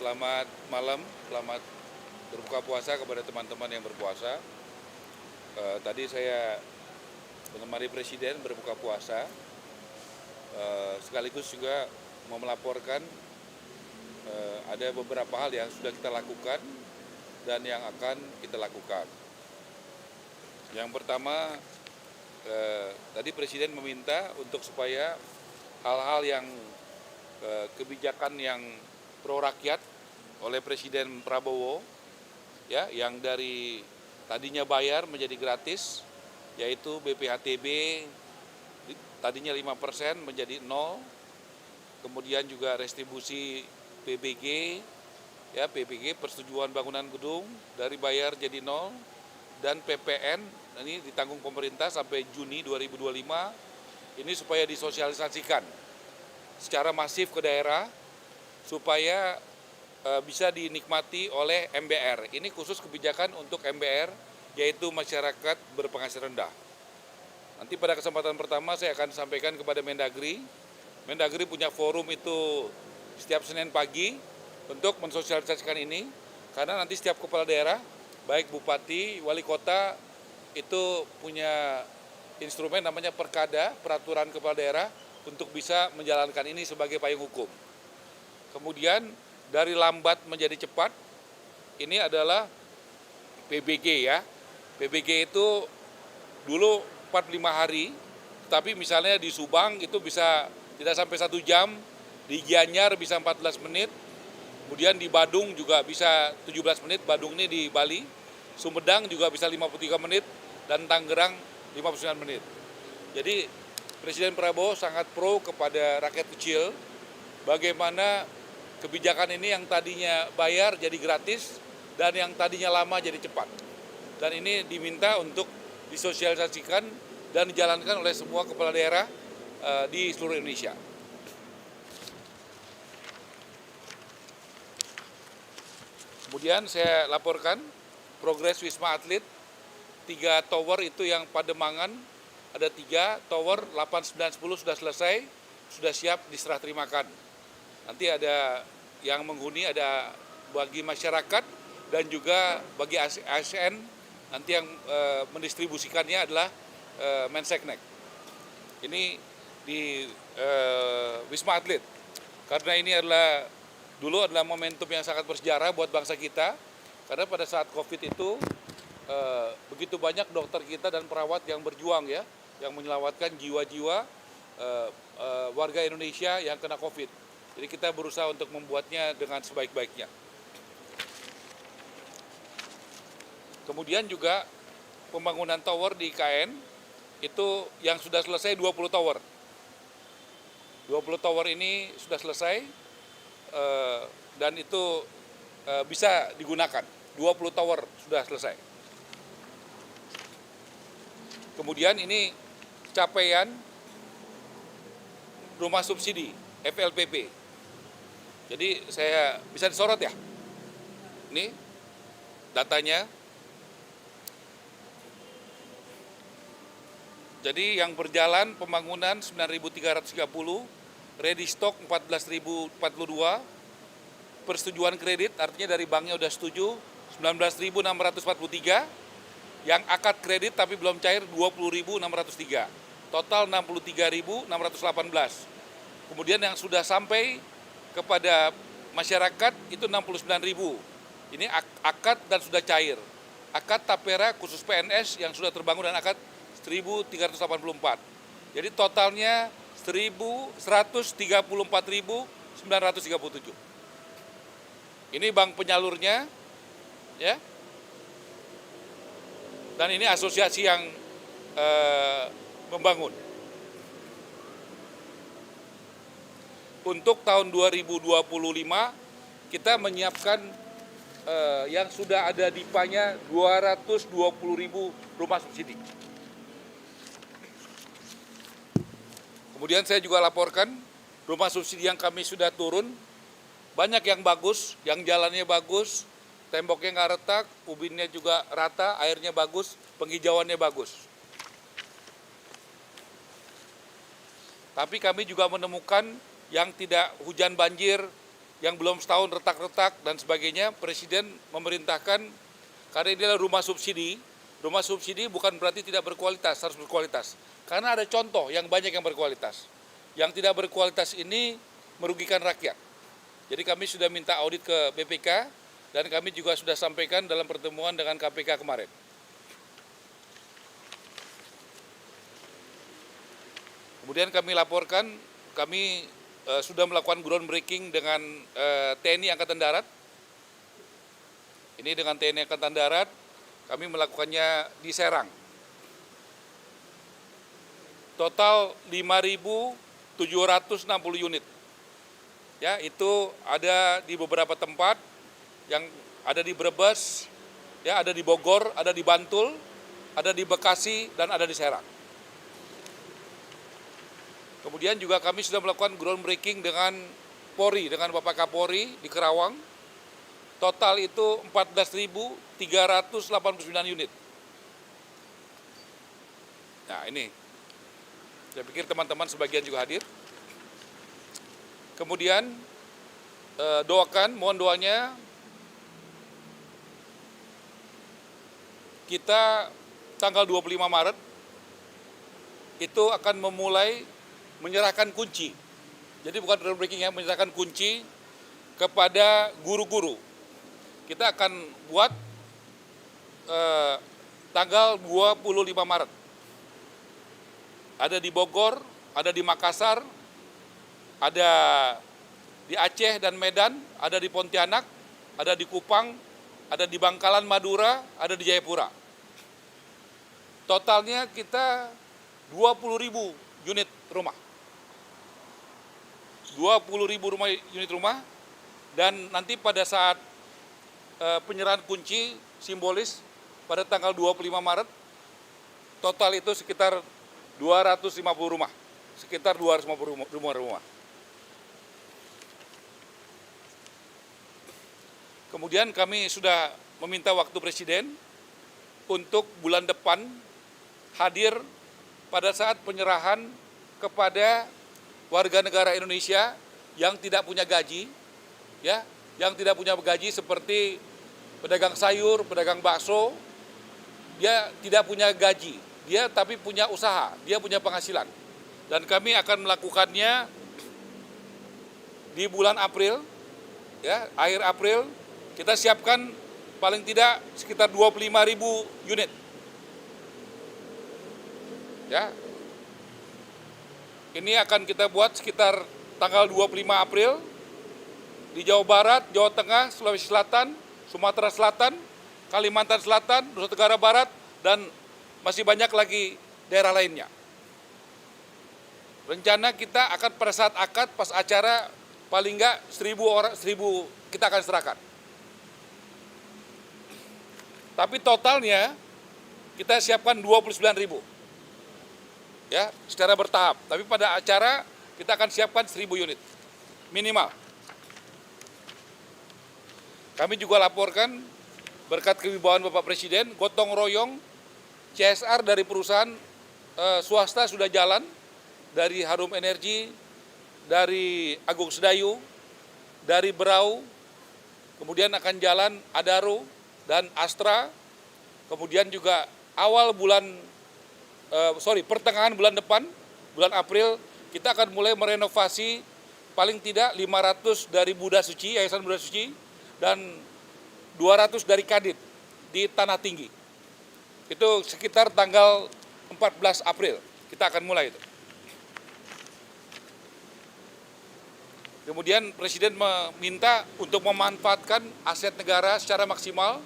Selamat malam, selamat berbuka puasa kepada teman-teman yang berpuasa. Tadi saya menemani Presiden berbuka puasa, sekaligus juga mau melaporkan ada beberapa hal yang sudah kita lakukan dan yang akan kita lakukan. Yang pertama, tadi Presiden meminta untuk supaya hal-hal yang kebijakan yang pro rakyat oleh Presiden Prabowo, ya, yang dari tadinya bayar menjadi gratis, yaitu BPHTB tadinya 5% menjadi 0, kemudian juga restribusi PBG, ya, PBG persetujuan bangunan gedung dari bayar jadi 0, dan PPN ini ditanggung pemerintah sampai Juni 2025, ini supaya disosialisasikan secara masif ke daerah supaya bisa dinikmati oleh MBR. Ini khusus kebijakan untuk MBR, yaitu masyarakat berpenghasilan rendah. Nanti pada kesempatan pertama saya akan sampaikan kepada Mendagri. Mendagri punya forum itu setiap Senin pagi untuk mensosialisasikan ini, karena nanti setiap kepala daerah, baik bupati, wali kota, itu punya instrumen namanya Perkada, peraturan kepala daerah, untuk bisa menjalankan ini sebagai payung hukum. Kemudian dari lambat menjadi cepat, ini adalah PBG, ya. PBG itu dulu 45 hari, tapi misalnya di Subang itu bisa tidak sampai 1 jam, di Gianyar bisa 14 menit, kemudian di Badung juga bisa 17 menit, Badung ini di Bali, Sumedang juga bisa 53 menit, dan Tangerang 59 menit. Jadi Presiden Prabowo sangat pro kepada rakyat kecil, bagaimana kebijakan ini yang tadinya bayar jadi gratis, dan yang tadinya lama jadi cepat. Dan ini diminta untuk disosialisasikan dan dijalankan oleh semua kepala daerah di seluruh Indonesia. Kemudian saya laporkan progres Wisma Atlet, 3 tower itu yang Pademangan, ada 3 tower, 8, 9, 10 sudah selesai, sudah siap diserah terimakan. Nanti ada yang menghuni, ada bagi masyarakat dan juga bagi ASN, nanti yang mendistribusikannya adalah Menseknek. Ini di Wisma Atlet, karena ini adalah dulu adalah momentum yang sangat bersejarah buat bangsa kita, karena pada saat COVID itu begitu banyak dokter kita dan perawat yang berjuang, ya, yang menyelamatkan jiwa-jiwa warga Indonesia yang kena COVID. Jadi kita berusaha untuk membuatnya dengan sebaik-baiknya. Kemudian juga pembangunan tower di IKN, itu yang sudah selesai 20 tower. 20 tower ini sudah selesai, dan itu bisa digunakan. 20 tower sudah selesai. Kemudian ini capaian rumah subsidi, FLPP. Jadi saya bisa disorot, ya. Ini datanya. Jadi yang berjalan pembangunan 9.330, ready stock 14.042, persetujuan kredit artinya dari banknya udah setuju 19.643, yang akad kredit tapi belum cair 20.603, total 63.618. Kemudian yang sudah sampai kepada masyarakat itu 69.000. Ini akad dan sudah cair. Akad Tapera khusus PNS yang sudah terbangun dan akad 1.384. Jadi totalnya 134.937. Ini bank penyalurnya, ya. Dan ini asosiasi yang membangun. Untuk tahun 2025 kita menyiapkan yang sudah ada DIPA-nya 220.000 rumah subsidi. Kemudian saya juga laporkan rumah subsidi yang kami sudah turun, banyak yang bagus, yang jalannya bagus, temboknya nggak retak, ubinnya juga rata, airnya bagus, penghijauannya bagus. Tapi kami juga menemukan yang tidak hujan banjir, yang belum setahun retak-retak dan sebagainya, Presiden memerintahkan, karena ini adalah rumah subsidi bukan berarti tidak berkualitas, harus berkualitas. Karena ada contoh yang banyak yang berkualitas. Yang tidak berkualitas ini merugikan rakyat. Jadi kami sudah minta audit ke BPK, dan kami juga sudah sampaikan dalam pertemuan dengan KPK kemarin. Kemudian kami laporkan, kami sudah melakukan groundbreaking dengan TNI Angkatan Darat. Ini dengan TNI Angkatan Darat, kami melakukannya di Serang. Total 5.760 unit. Ya, itu ada di beberapa tempat, yang ada di Brebes, ya, ada di Bogor, ada di Bantul, ada di Bekasi, dan ada di Serang. Kemudian juga kami sudah melakukan groundbreaking dengan Polri, dengan Bapak Kapolri di Kerawang. Total itu 14.389 unit. Nah ini, saya pikir teman-teman sebagian juga hadir. Kemudian mohon doanya, kita tanggal 25 Maret itu akan memulai menyerahkan kunci. Jadi bukan groundbreaking ya, menyerahkan kunci kepada guru-guru. Kita akan buat tanggal 25 Maret. Ada di Bogor, ada di Makassar, ada di Aceh dan Medan, ada di Pontianak, ada di Kupang, ada di Bangkalan, Madura, ada di Jayapura. Totalnya kita 20.000 unit rumah. 20.000 unit rumah, dan nanti pada saat penyerahan kunci simbolis pada tanggal 25 Maret, total itu sekitar 250 rumah. Sekitar 250 rumah. Kemudian kami sudah meminta waktu Presiden untuk bulan depan hadir pada saat penyerahan kepada warga negara Indonesia yang tidak punya gaji, ya, yang tidak punya gaji seperti pedagang sayur, pedagang bakso, dia tidak punya gaji, dia tapi punya usaha, dia punya penghasilan. Dan kami akan melakukannya di bulan April, ya, akhir April, kita siapkan paling tidak sekitar 25.000 unit. Ya. Ini akan kita buat sekitar tanggal 25 April di Jawa Barat, Jawa Tengah, Sulawesi Selatan, Sumatera Selatan, Kalimantan Selatan, Nusa Tenggara Barat, dan masih banyak lagi daerah lainnya. Rencana kita akan pada saat akad, pas acara, paling enggak 1.000 orang, 1.000 kita akan serahkan. Tapi totalnya kita siapkan 29.000. Ya, secara bertahap. Tapi pada acara kita akan siapkan 1.000 unit minimal. Kami juga laporkan berkat kewibawaan Bapak Presiden, gotong royong CSR dari perusahaan swasta sudah jalan, dari Harum Energi, dari Agung Sedayu, dari Berau, kemudian akan jalan Adaro dan Astra, kemudian juga pertengahan bulan depan, bulan April, kita akan mulai merenovasi paling tidak 500 dari Buddha Suci, Yayasan Buddha Suci, dan 200 dari Kadin di Tanah Tinggi. Itu sekitar tanggal 14 April, kita akan mulai itu. Kemudian Presiden meminta untuk memanfaatkan aset negara secara maksimal,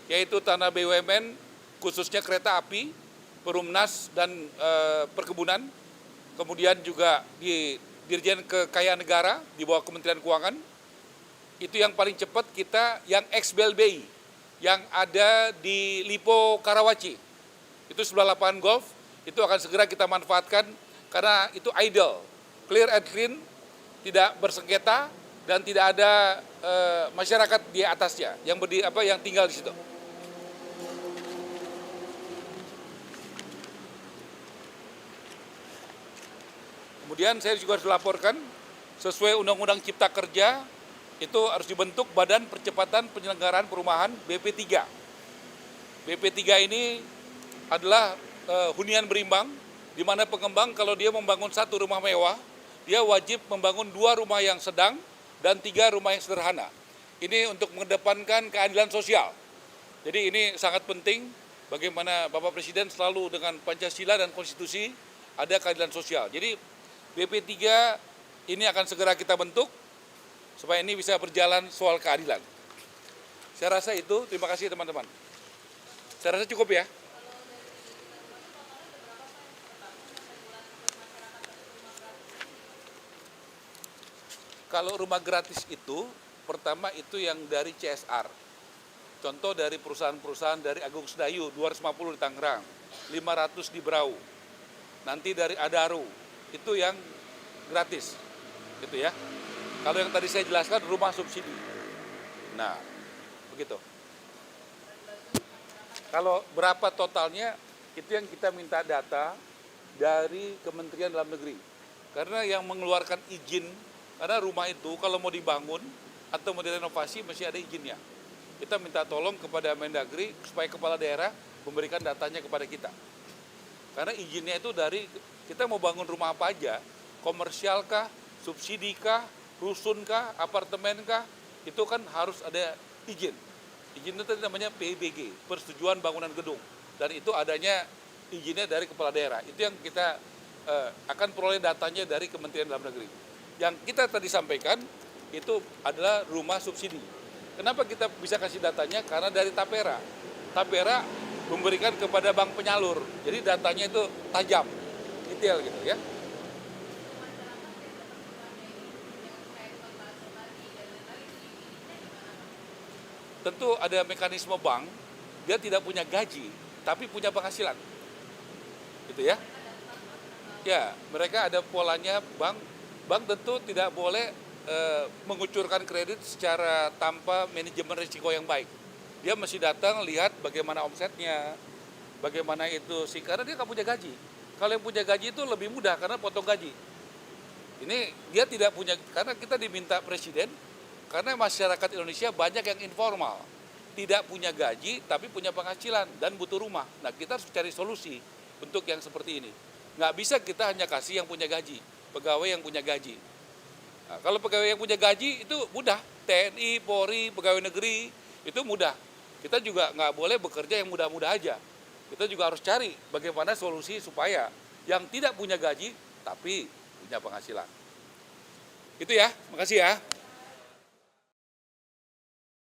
yaitu tanah BUMN, khususnya kereta api, Perumnas, dan perkebunan, kemudian juga di Dirjen Kekayaan Negara di bawah Kementerian Keuangan. Itu yang paling cepat kita yang ex-BLBI, yang ada di Lipo Karawaci, itu sebelah lapangan golf, itu akan segera kita manfaatkan karena itu idle, clear and clean, tidak bersengketa, dan tidak ada masyarakat di atasnya yang tinggal di situ. Kemudian saya juga harus laporkan, sesuai Undang-Undang Cipta Kerja, itu harus dibentuk Badan Percepatan Penyelenggaraan Perumahan BP3. BP3 ini adalah hunian berimbang, di mana pengembang kalau dia membangun satu rumah mewah, dia wajib membangun 2 rumah yang sedang dan 3 rumah yang sederhana. Ini untuk mengedepankan keadilan sosial. Jadi ini sangat penting bagaimana Bapak Presiden selalu dengan Pancasila dan Konstitusi ada keadilan sosial. Jadi BP3 ini akan segera kita bentuk supaya ini bisa berjalan soal keadilan. Saya rasa itu, terima kasih teman-teman. Saya rasa cukup ya. Kalau rumah gratis itu, pertama itu yang dari CSR. Contoh dari perusahaan-perusahaan dari Agung Sedayu, 250 di Tangerang, 500 di Berau. Nanti dari Adaru, itu yang gratis. Gitu ya. Kalau yang tadi saya jelaskan rumah subsidi. Nah, begitu. Kalau berapa totalnya, itu yang kita minta data dari Kementerian Dalam Negeri. Karena yang mengeluarkan izin, karena rumah itu kalau mau dibangun atau mau direnovasi mesti ada izinnya. Kita minta tolong kepada Mendagri supaya kepala daerah memberikan datanya kepada kita. Karena izinnya itu dari, kita mau bangun rumah apa aja, komersial kah, subsidi kah, rusun kah, apartemen kah, itu kan harus ada izin. Izin itu namanya PBG, Persetujuan Bangunan Gedung. Dan itu adanya izinnya dari kepala daerah. Itu yang kita akan peroleh datanya dari Kementerian Dalam Negeri. Yang kita tadi sampaikan itu adalah rumah subsidi. Kenapa kita bisa kasih datanya? Karena dari Tapera. Tapera memberikan kepada bank penyalur. Jadi datanya itu tajam, detail gitu ya. Tentu ada mekanisme bank, dia tidak punya gaji, tapi punya penghasilan. Gitu ya. Ya, mereka ada polanya bank tentu tidak boleh mengucurkan kredit secara tanpa manajemen risiko yang baik. Dia mesti datang lihat bagaimana omsetnya, bagaimana itu sih, karena dia nggak punya gaji. Kalau yang punya gaji itu lebih mudah karena potong gaji. Ini dia tidak punya, karena kita diminta Presiden, karena masyarakat Indonesia banyak yang informal, tidak punya gaji tapi punya penghasilan dan butuh rumah. Nah kita harus cari solusi untuk yang seperti ini. Nggak bisa kita hanya kasih yang punya gaji, pegawai yang punya gaji. Nah, kalau pegawai yang punya gaji itu mudah, TNI, Polri, pegawai negeri itu mudah. Kita juga nggak boleh bekerja yang mudah-mudah aja. Kita juga harus cari bagaimana solusi supaya yang tidak punya gaji tapi punya penghasilan. Itu ya, makasih ya.